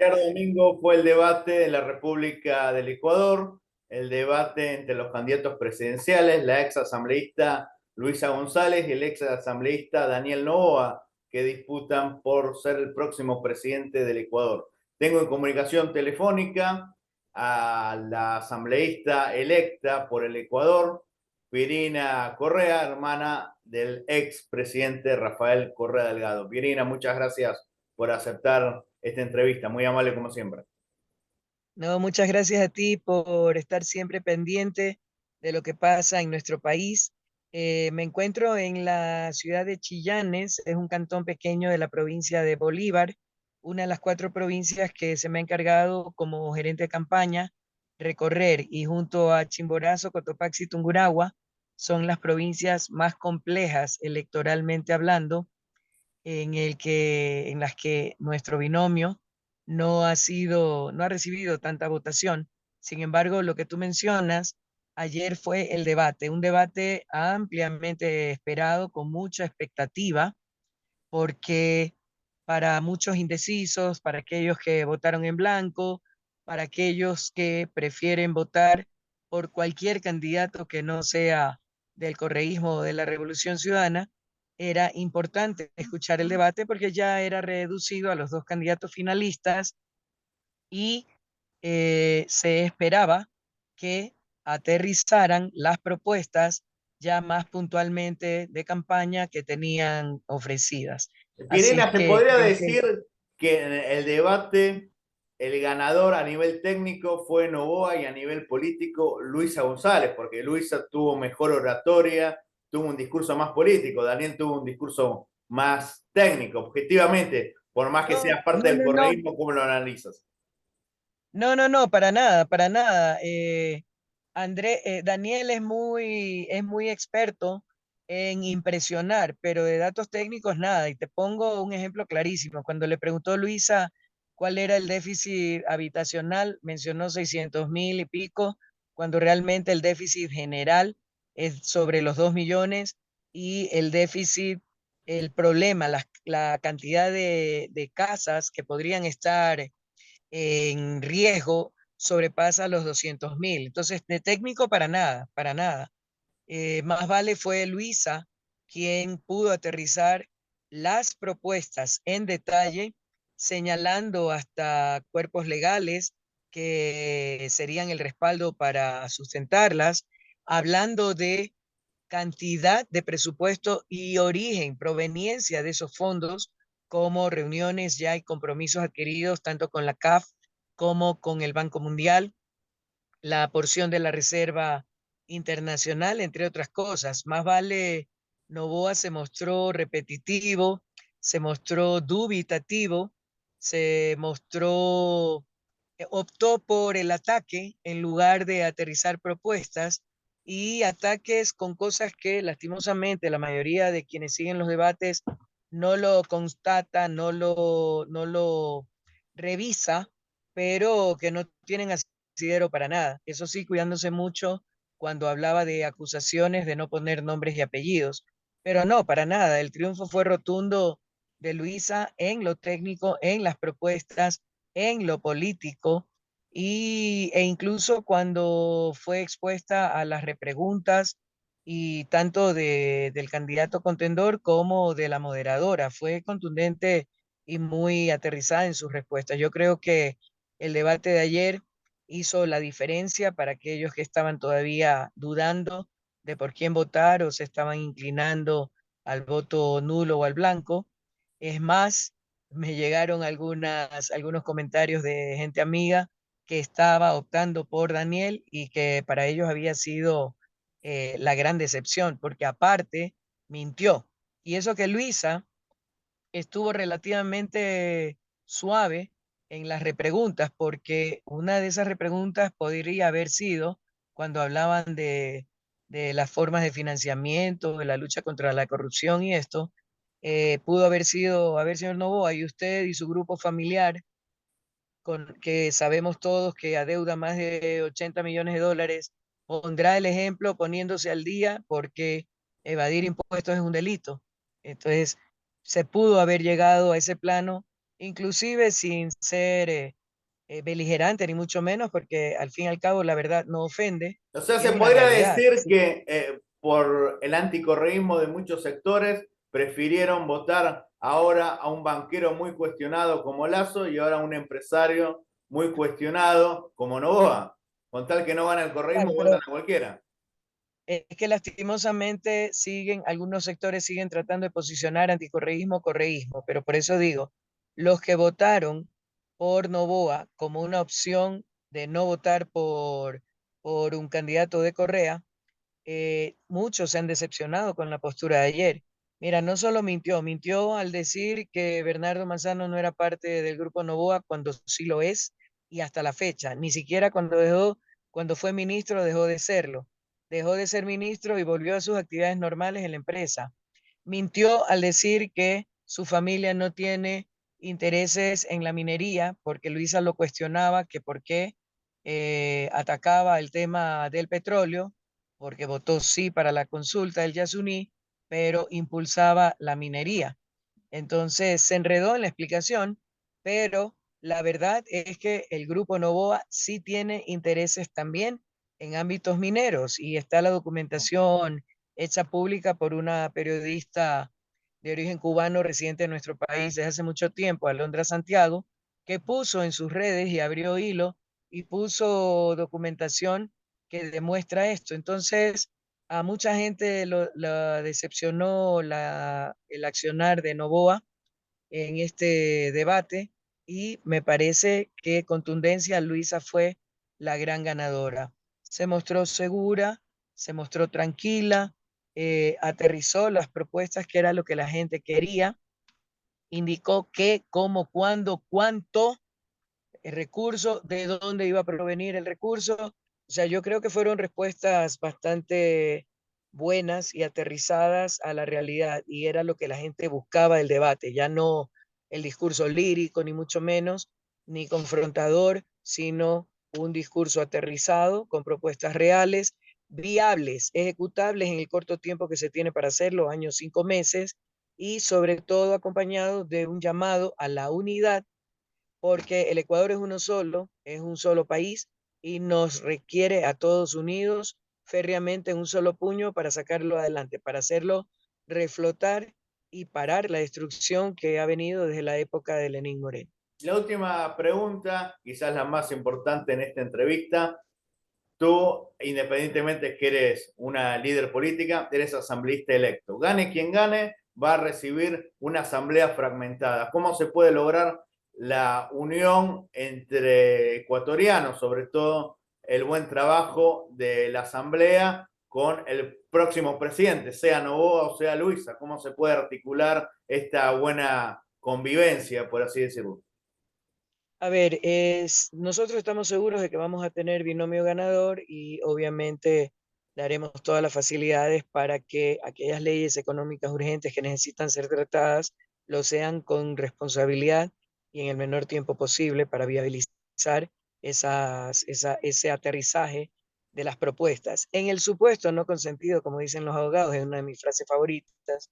Ayer domingo fue el debate en la República del Ecuador, el debate entre los candidatos presidenciales, la ex asambleísta Luisa González y el ex asambleísta Daniel Noboa, que disputan por ser el próximo presidente del Ecuador. Tengo en comunicación telefónica a la asambleísta electa por el Ecuador, Pirina Correa, hermana del ex presidente Rafael Correa Delgado. Pirina, muchas gracias por aceptar esta entrevista. Muy amable como siempre. No, muchas gracias a ti por estar siempre pendiente de lo que pasa en nuestro país. Me encuentro en la ciudad de Chillanes, es un cantón pequeño de la provincia de Bolívar, una de las cuatro provincias que se me ha encargado como gerente de campaña recorrer, y junto a Chimborazo, Cotopaxi y Tungurahua son las provincias más complejas electoralmente hablando, en las que nuestro binomio no ha recibido tanta votación. Sin embargo, lo que tú mencionas, ayer fue el debate, un debate ampliamente esperado, con mucha expectativa, porque para muchos indecisos, para aquellos que votaron en blanco, para aquellos que prefieren votar por cualquier candidato que no sea del correísmo o de la Revolución Ciudadana, era importante escuchar el debate porque ya era reducido a los dos candidatos finalistas, y se esperaba que aterrizaran las propuestas ya más puntualmente de campaña que tenían ofrecidas. Así es Pirena, ¿se que podría creo que decir que en el debate el ganador a nivel técnico fue Novoa y a nivel político Luisa González? Porque Luisa tuvo mejor oratoria, tuvo un discurso más político, Daniel tuvo un discurso más técnico, objetivamente, por más que no, sea parte no, del no, no, correísmo, ¿cómo lo analizas? no, para nada, para nada. Daniel es muy experto en impresionar, pero de datos técnicos nada. Y te pongo un ejemplo clarísimo. Cuando le preguntó Luisa cuál era el déficit habitacional, mencionó 600.000 y pico, cuando realmente el déficit general es sobre los 2 millones, y el déficit, el problema, la cantidad de casas que podrían estar en riesgo sobrepasa los 200.000. Entonces, de técnico para nada, para nada. Más vale fue Luisa quien pudo aterrizar las propuestas en detalle, señalando hasta cuerpos legales que serían el respaldo para sustentarlas, hablando de cantidad de presupuesto y origen, proveniencia de esos fondos, como reuniones ya y compromisos adquiridos tanto con la CAF como con el Banco Mundial, la porción de la Reserva Internacional, entre otras cosas. Más vale, Novoa se mostró repetitivo, se mostró dubitativo, se mostró, optó por el ataque en lugar de aterrizar propuestas, y ataques con cosas que lastimosamente la mayoría de quienes siguen los debates no lo constata, no lo revisa, pero que no tienen asidero para nada. Eso sí, cuidándose mucho cuando hablaba de acusaciones de no poner nombres y apellidos. Pero no, para nada. El triunfo fue rotundo de Luisa en lo técnico, en las propuestas, en lo político, e incluso cuando fue expuesta a las repreguntas, y tanto del candidato contendor como de la moderadora, fue contundente y muy aterrizada en sus respuestas. Yo creo que el debate de ayer hizo la diferencia para aquellos que estaban todavía dudando de por quién votar o se estaban inclinando al voto nulo o al blanco. Es más, me llegaron algunos comentarios de gente amiga que estaba optando por Daniel y que para ellos había sido la gran decepción, porque aparte mintió. Y eso que Luisa estuvo relativamente suave en las repreguntas, porque una de esas repreguntas podría haber sido cuando hablaban de las formas de financiamiento, de la lucha contra la corrupción y esto. Pudo haber sido, a ver, señor Novoa, y usted y su grupo familiar, que sabemos todos que adeuda más de 80 millones de dólares, pondrá el ejemplo poniéndose al día, porque evadir impuestos es un delito. Entonces, se pudo haber llegado a ese plano inclusive sin ser beligerante ni mucho menos, porque al fin y al cabo la verdad no ofende O sea, y es se una podría realidad. decir Sí, que por el anticorreísmo de muchos sectores prefirieron votar ahora a un banquero muy cuestionado como Lasso y ahora a un empresario muy cuestionado como Novoa. Con tal que no van al correísmo, claro, votan pero a cualquiera. es que lastimosamente algunos sectores siguen tratando de posicionar anticorreísmo, correísmo, pero por eso digo, los que votaron por Novoa como una opción de no votar por un candidato de Correa, muchos se han decepcionado con la postura de ayer. Mira, no solo mintió al decir que Bernardo Manzano no era parte del grupo Novoa cuando sí lo es y hasta la fecha, ni siquiera cuando fue ministro dejó de serlo. Dejó de ser ministro y volvió a sus actividades normales en la empresa. Mintió al decir que su familia no tiene intereses en la minería porque Luisa lo cuestionaba que por qué atacaba el tema del petróleo porque votó sí para la consulta del Yasuní, pero impulsaba la minería. Entonces se enredó en la explicación, pero la verdad es que el grupo Novoa sí tiene intereses también en ámbitos mineros y está la documentación hecha pública por una periodista de origen cubano residente en nuestro país desde hace mucho tiempo, Alondra Santiago, que puso en sus redes y abrió hilo y puso documentación que demuestra esto. Entonces, a mucha gente la decepcionó el accionar de Novoa en este debate y me parece que contundencia Luisa fue la gran ganadora. Se mostró segura, se mostró tranquila, aterrizó las propuestas que era lo que la gente quería, indicó qué, cómo, cuándo, cuánto el recurso, de dónde iba a provenir el recurso. O sea, yo creo que fueron respuestas bastante buenas y aterrizadas a la realidad y era lo que la gente buscaba del debate, ya no el discurso lírico, ni mucho menos, ni confrontador, sino un discurso aterrizado con propuestas reales, viables, ejecutables en el corto tiempo que se tiene para hacerlo, años, 5 meses, y sobre todo acompañado de un llamado a la unidad porque el Ecuador es uno solo, es un solo país y nos requiere a todos unidos férreamente en un solo puño para sacarlo adelante, para hacerlo reflotar y parar la destrucción que ha venido desde la época de Lenín Moreno. La última pregunta, quizás la más importante en esta entrevista. Tú, independientemente que eres una líder política, eres asambleísta electo. Gane quien gane, va a recibir una asamblea fragmentada. ¿Cómo se puede lograr la unión entre ecuatorianos, sobre todo el buen trabajo de la asamblea con el próximo presidente, sea Novoa o sea Luisa? ¿Cómo se puede articular esta buena convivencia, por así decirlo? A ver, nosotros estamos seguros de que vamos a tener binomio ganador y obviamente daremos todas las facilidades para que aquellas leyes económicas urgentes que necesitan ser tratadas lo sean con responsabilidad y en el menor tiempo posible para viabilizar ese aterrizaje de las propuestas. En el supuesto no consentido, como dicen los abogados, es una de mis frases favoritas,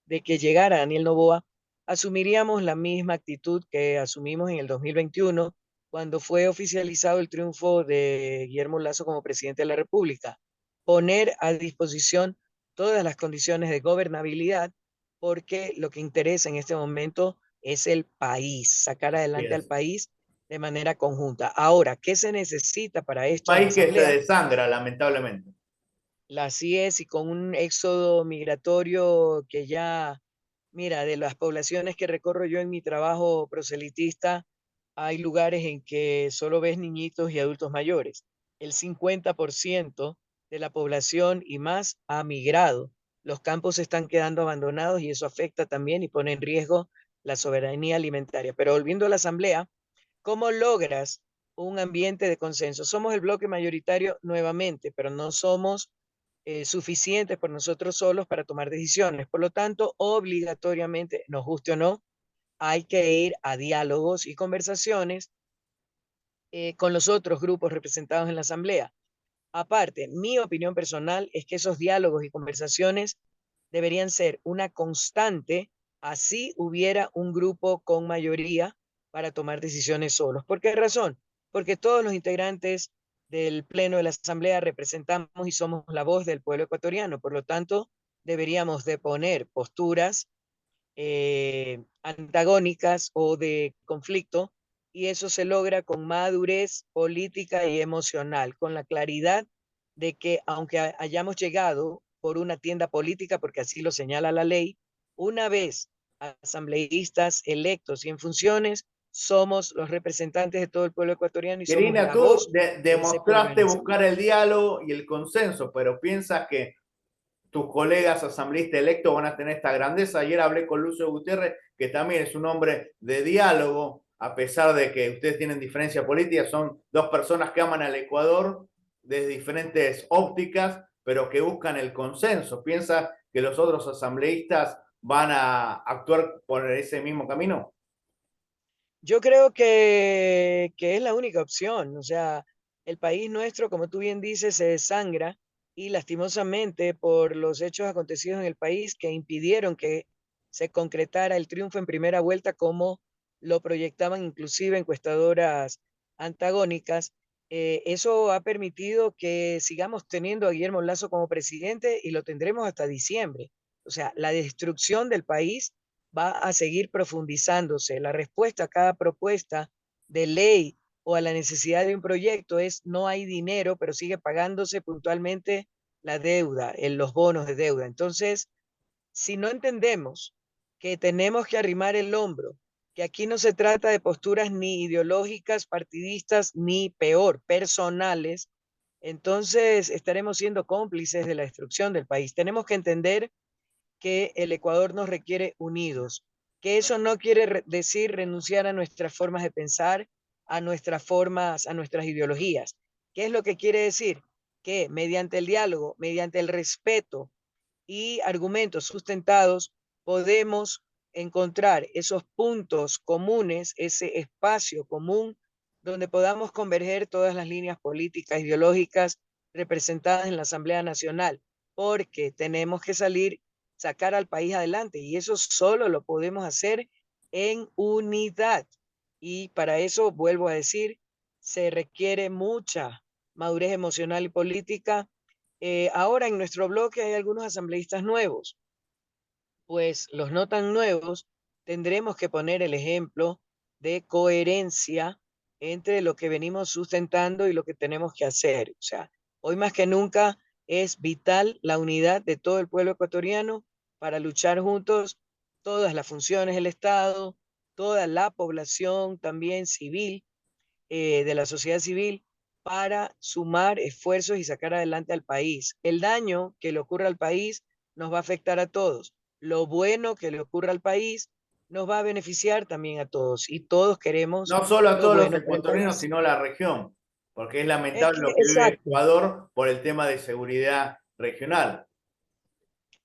de que llegara Daniel Noboa, asumiríamos la misma actitud que asumimos en el 2021, cuando fue oficializado el triunfo de Guillermo Lasso como presidente de la República. Poner a disposición todas las condiciones de gobernabilidad, porque lo que interesa en este momento es el país, sacar Así adelante al es. país de manera conjunta. Ahora, ¿qué se necesita para esto en la País que se Asamblea? desangra, lamentablemente. La CIES y con un éxodo migratorio que ya, mira, de las poblaciones que recorro yo en mi trabajo proselitista, hay lugares en que solo ves niñitos y adultos mayores. El 50% de la población y más ha migrado. Los campos se están quedando abandonados y eso afecta también y pone en riesgo la soberanía alimentaria. Pero volviendo a la Asamblea, ¿cómo logras un ambiente de consenso? Somos el bloque mayoritario nuevamente, pero no somos suficientes por nosotros solos para tomar decisiones. Por lo tanto, obligatoriamente, nos guste o no, hay que ir a diálogos y conversaciones con los otros grupos representados en la Asamblea. Aparte, mi opinión personal es que esos diálogos y conversaciones deberían ser una constante así hubiera un grupo con mayoría para tomar decisiones solos. ¿Por qué razón? Porque todos los integrantes del Pleno de la Asamblea representamos y somos la voz del pueblo ecuatoriano. Por lo tanto, deberíamos de poner posturas antagónicas o de conflicto, y eso se logra con madurez política y emocional, con la claridad de que aunque hayamos llegado por una tienda política, porque así lo señala la ley, una vez asambleístas electos y en funciones, somos los representantes de todo el pueblo ecuatoriano y somos Irina, la tú voz de ese pueblo en demostraste la buscar asamblea. el diálogo y el consenso, pero piensas que tus colegas asambleístas electos van a tener esta grandeza. Ayer hablé con Lucio Gutiérrez, que también es un hombre de diálogo, a pesar de que ustedes tienen diferencia política, son dos personas que aman al Ecuador desde diferentes ópticas, pero que buscan el consenso. ¿Piensas que los otros asambleístas van a actuar por ese mismo camino? Yo creo que es la única opción. O sea, el país nuestro, como tú bien dices, se desangra y lastimosamente por los hechos acontecidos en el país que impidieron que se concretara el triunfo en primera vuelta como lo proyectaban inclusive encuestadoras antagónicas, eso ha permitido que sigamos teniendo a Guillermo Lazo como presidente y lo tendremos hasta diciembre. O sea, la destrucción del país va a seguir profundizándose. La respuesta a cada propuesta de ley o a la necesidad de un proyecto es no hay dinero, pero sigue pagándose puntualmente la deuda, en los bonos de deuda. Entonces, si no entendemos que tenemos que arrimar el hombro, que aquí no se trata de posturas ni ideológicas, partidistas, ni peor, personales, entonces estaremos siendo cómplices de la destrucción del país. Tenemos que entender que el Ecuador nos requiere unidos, que eso no quiere decir renunciar a nuestras formas de pensar, a nuestras formas, a nuestras ideologías. ¿Qué es lo que quiere decir? Que mediante el diálogo, mediante el respeto y argumentos sustentados, podemos encontrar esos puntos comunes, ese espacio común donde podamos converger todas las líneas políticas, ideológicas representadas en la Asamblea Nacional, porque tenemos que salir, sacar al país adelante y eso solo lo podemos hacer en unidad. Y para eso, vuelvo a decir, se requiere mucha madurez emocional y política. Ahora en nuestro bloque hay algunos asambleístas nuevos, pues los no tan nuevos tendremos que poner el ejemplo de coherencia entre lo que venimos sustentando y lo que tenemos que hacer. O sea, hoy más que nunca es vital la unidad de todo el pueblo ecuatoriano para luchar juntos todas las funciones del Estado, toda la población también civil, de la sociedad civil, para sumar esfuerzos y sacar adelante al país. El daño que le ocurra al país nos va a afectar a todos. Lo bueno que le ocurra al país nos va a beneficiar también a todos y todos queremos No solo a lo todos los bueno para el ecuatorianos, país. sino a la región, porque es Es lamentable que, lo que vive exacto, Ecuador por el tema de seguridad regional.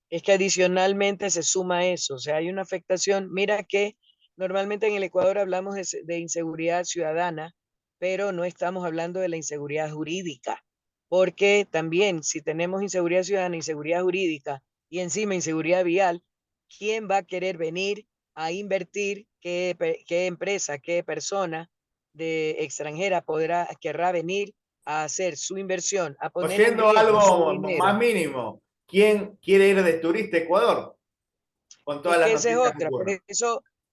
es que adicionalmente se suma eso, o sea, hay una afectación. Mira que normalmente en el Ecuador hablamos de inseguridad ciudadana, pero no estamos hablando de la inseguridad jurídica, porque también si tenemos inseguridad ciudadana, inseguridad jurídica y encima inseguridad vial, ¿quién va a querer venir a invertir? ¿Qué empresa, qué persona de extranjera querrá venir a hacer su inversión, a poner en Oyendo riesgo su algo dinero? más mínimo, ¿quién quiere ir de turista a Ecuador? Con todas Es las que esa es noticias que otra, ocurren.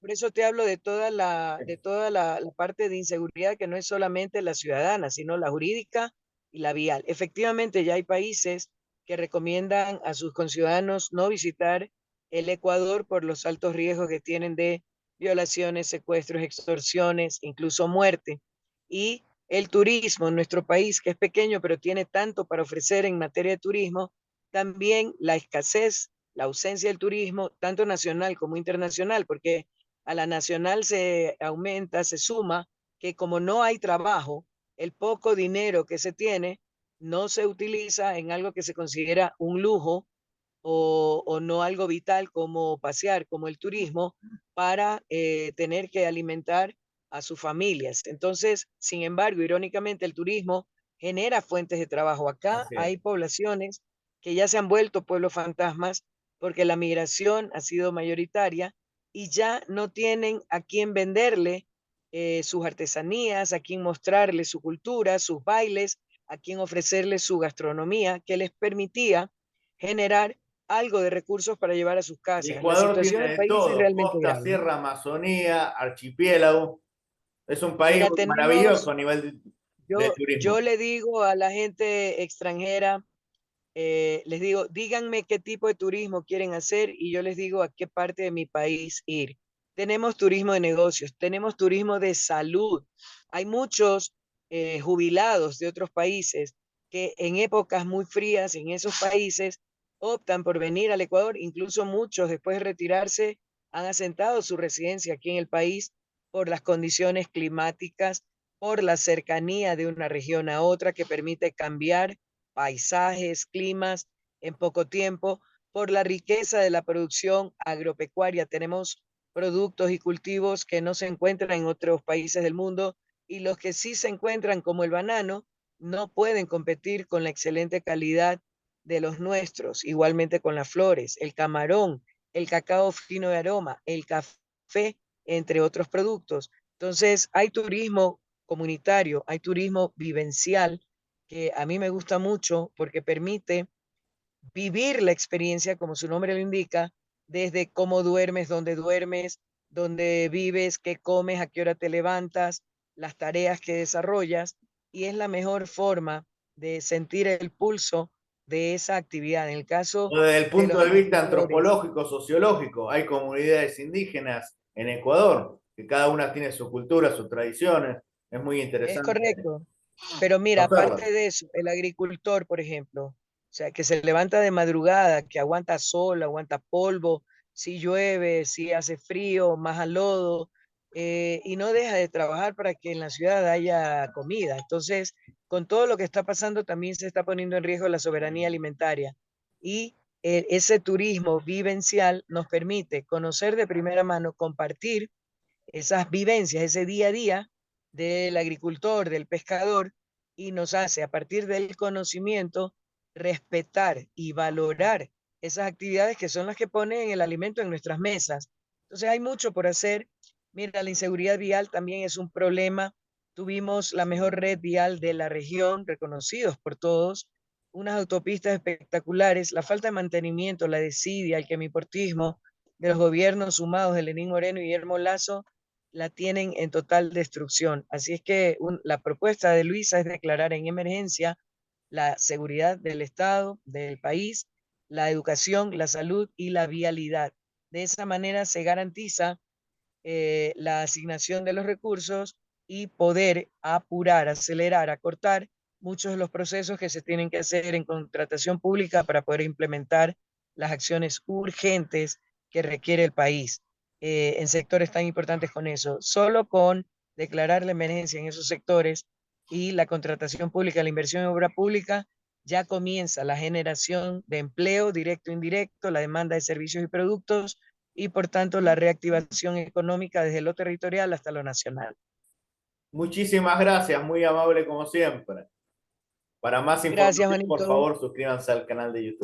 por eso te hablo de toda la parte de inseguridad que no es solamente la ciudadana, sino la jurídica y la vial. Efectivamente, ya hay países que recomiendan a sus conciudadanos no visitar el Ecuador por los altos riesgos que tienen de violaciones, secuestros, extorsiones, incluso muerte. Y el turismo en nuestro país, que es pequeño, pero tiene tanto para ofrecer en materia de turismo, también la escasez, la ausencia del turismo, tanto nacional como internacional, porque a la nacional se aumenta, se suma que como no hay trabajo, el poco dinero que se tiene no se utiliza en algo que se considera un lujo o no algo vital como pasear, como el turismo, para tener que alimentar a sus familias. Entonces, sin embargo, irónicamente, el turismo genera fuentes de trabajo. Acá Así es. hay poblaciones que ya se han vuelto pueblos fantasmas porque la migración ha sido mayoritaria y ya no tienen a quién venderle sus artesanías, a quién mostrarle su cultura, sus bailes, a quién ofrecerle su gastronomía, que les permitía generar algo de recursos para llevar a sus El casas. La Ecuador situación tiene del de país es todo, realmente costa, grave. sierra, Amazonía, archipiélago. Es un país Mira, maravilloso tenemos, a nivel de yo turismo. le digo a la gente extranjera, les digo, díganme qué tipo de turismo quieren hacer y yo les digo a qué parte de mi país ir. Tenemos turismo de negocios, tenemos turismo de salud. Hay muchos jubilados de otros países que en épocas muy frías en esos países optan por venir al Ecuador. Incluso muchos después de retirarse han asentado su residencia aquí en el país por las condiciones climáticas, por la cercanía de una región a otra que permite cambiar paisajes, climas en poco tiempo, por la riqueza de la producción agropecuaria. Tenemos productos y cultivos que no se encuentran en otros países del mundo y los que sí se encuentran, como el banano, no pueden competir con la excelente calidad de los nuestros, igualmente con las flores, el camarón, el cacao fino de aroma, el café, entre otros productos. Entonces, hay turismo comunitario, hay turismo vivencial que a mí me gusta mucho porque permite vivir la experiencia, como su nombre lo indica, desde cómo duermes, dónde vives, qué comes, a qué hora te levantas, las tareas que desarrollas, y es la mejor forma de sentir el pulso de esa actividad. En el caso Desde el de punto los de vista agricultores, antropológico, sociológico, hay comunidades indígenas en Ecuador, que cada una tiene su cultura, sus tradiciones. Es muy es interesante correcto. Pero mira, conocerlas. aparte de eso, el agricultor, por ejemplo, o sea, que se levanta de madrugada, que aguanta sol, aguanta polvo, si llueve, si hace frío, más lodo, y no deja de trabajar para que en la ciudad haya comida. Entonces, con todo lo que está pasando, también se está poniendo en riesgo la soberanía alimentaria. Y ese turismo vivencial nos permite conocer de primera mano, compartir esas vivencias, ese día a día del agricultor, del pescador, y nos hace a partir del conocimiento respetar y valorar esas actividades que son las que ponen el alimento en nuestras mesas. Entonces hay mucho por hacer. Mira, la inseguridad vial también es un problema. Tuvimos la mejor red vial de la región, reconocidos por todos, unas autopistas espectaculares, la falta de mantenimiento, la desidia, el quemiportismo de los gobiernos sumados de Lenín Moreno y Guillermo Lazo la tienen en total destrucción. Así es que la propuesta de Luisa es declarar en emergencia la seguridad del Estado, del país, la educación, la salud y la vialidad. De esa manera se garantiza la asignación de los recursos y poder apurar, acelerar, acortar muchos de los procesos que se tienen que hacer en contratación pública para poder implementar las acciones urgentes que requiere el país en sectores tan importantes con eso. Solo con declarar la emergencia en esos sectores y la contratación pública, la inversión en obra pública, ya comienza la generación de empleo directo e indirecto, la demanda de servicios y productos y por tanto la reactivación económica desde lo territorial hasta lo nacional. Muchísimas gracias, muy amable como siempre. Para más Gracias, información, por Juanito. favor, suscríbanse al canal de YouTube.